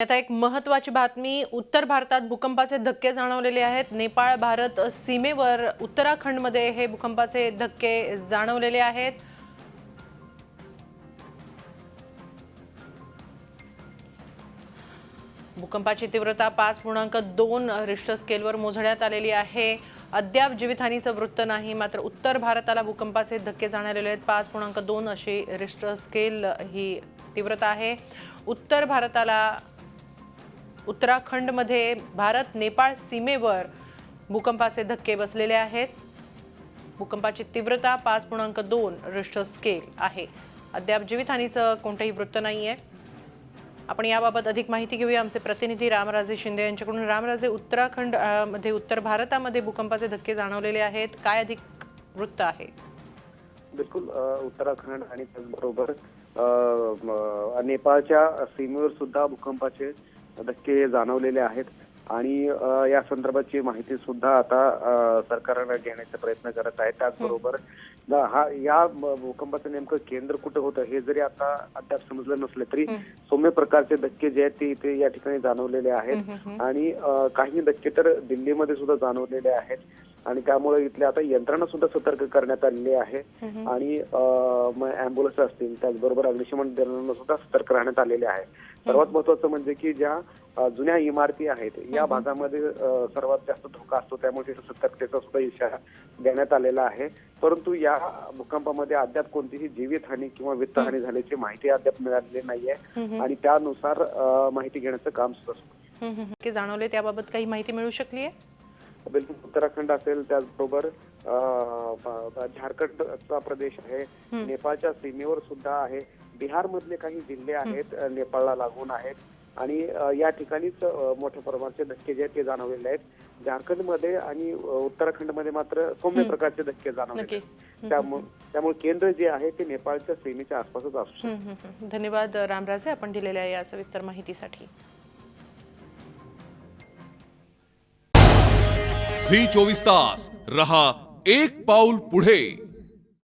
आता एक महत्त्वाची बातमी, उत्तर भारतात भूकंपाचे धक्के जाणवलेले आहेत। नेपाळ भारत सीमेवर उत्तराखंडमध्ये हे भूकंपाचे धक्के जाणवलेले आहेत। भूकंपाची तीव्रता 5.2 रिश्टर स्केलवर मोजण्यात आलेली आहे। अद्याप जीवितहानीचं वृत्त नाही, मात्र उत्तर भारताला भूकंपाचे धक्के जाणवलेले आहेत। 5.2 अशी रिश्टर स्केल ही तीव्रता आहे। उत्तर भारताला उत्तराखंडमध्ये भारत नेपाळ सीमेवर भूकंपाचे धक्के बसलेले आहेत। भूकंपाची तीव्रता 5.2 रिश्टर स्केल आहे। अद्याप जीवितहानीचं कोणतेही वृत्त नाहीये। आपण याबाबत अधिक माहिती घेऊया आमचे प्रतिनिधी रामराजे शिंदे यांच्याकडून। रामराजे, उत्तराखंड मध्ये उत्तर भारतामध्ये भूकंपाचे धक्के जाणवलेले आहेत, काय अधिक वृत्त आहे? बिलकुल, उत्तराखंड आणि त्याचबरोबर नेपाळच्या सीमेवर सुद्धा भूकंपाचे धक्के जाणवलेले आहेत आणि या संदर्भाची माहिती सुद्धा आता सरकारने घेण्याचा प्रयत्न करत आहे। त्याचबरोबर या भूकंपाचं नेमकं केंद्र कुठे होतं हे जरी आता अद्याप समजलं नसले तरी सौम्य प्रकारचे धक्के जे आहेत ते इथे या ठिकाणी जाणवलेले आहेत आणि काही धक्के तर दिल्लीमध्ये सुद्धा जाणवलेले आहेत आणि त्यामुळे इथले आता यंत्रणा सुद्धा सतर्क करण्यात आलेली आहे आणि अँब्युलन्स असतील, त्याचबरोबर अग्निशमन दलांना सुद्धा सतर्क राहण्यात आलेले आहे। सर्वात महत्त्वाचं म्हणजे की ज्या जुन्या इमारती आहेत या भागामध्ये सर्वात जास्त धोका असतो, त्यामुळे तिथे सतर्कतेचा सुद्धा इशारा देण्यात आलेला आहे। परंतु या भूकंपामध्ये अद्याप कोणतीही जीवितहानी किंवा वित्तहानी झाल्याची माहिती अद्याप मिळालेली नाहीये आणि त्यानुसार माहिती घेण्याचं काम सुरू आहे। जाणवले त्याबाबत काही माहिती मिळू शकली आहे? बिलकुल, उत्तराखंड असेल, त्याचबरोबर झारखंडचा प्रदेश आहे, नेपाळच्या सीमेवर सुद्धा आहे, बिहार मधले काही जिल्हे आहेत नेपाळला लागून आहेत आणि या ठिकाणीच मोठ्या प्रमाणाचे धक्के जे आहेत ते जाणवलेले आहेत। झारखंडमध्ये आणि उत्तराखंडमध्ये मात्र सौम्य प्रकारचे धक्के जाणवले, त्यामुळे केंद्र जे आहे ते नेपाळच्या सीमेच्या आसपासच असू शकते। धन्यवाद रामराजे, आपण दिलेल्या या सविस्तर माहितीसाठी। झी 24 तास रहा एक पाऊल पुढे।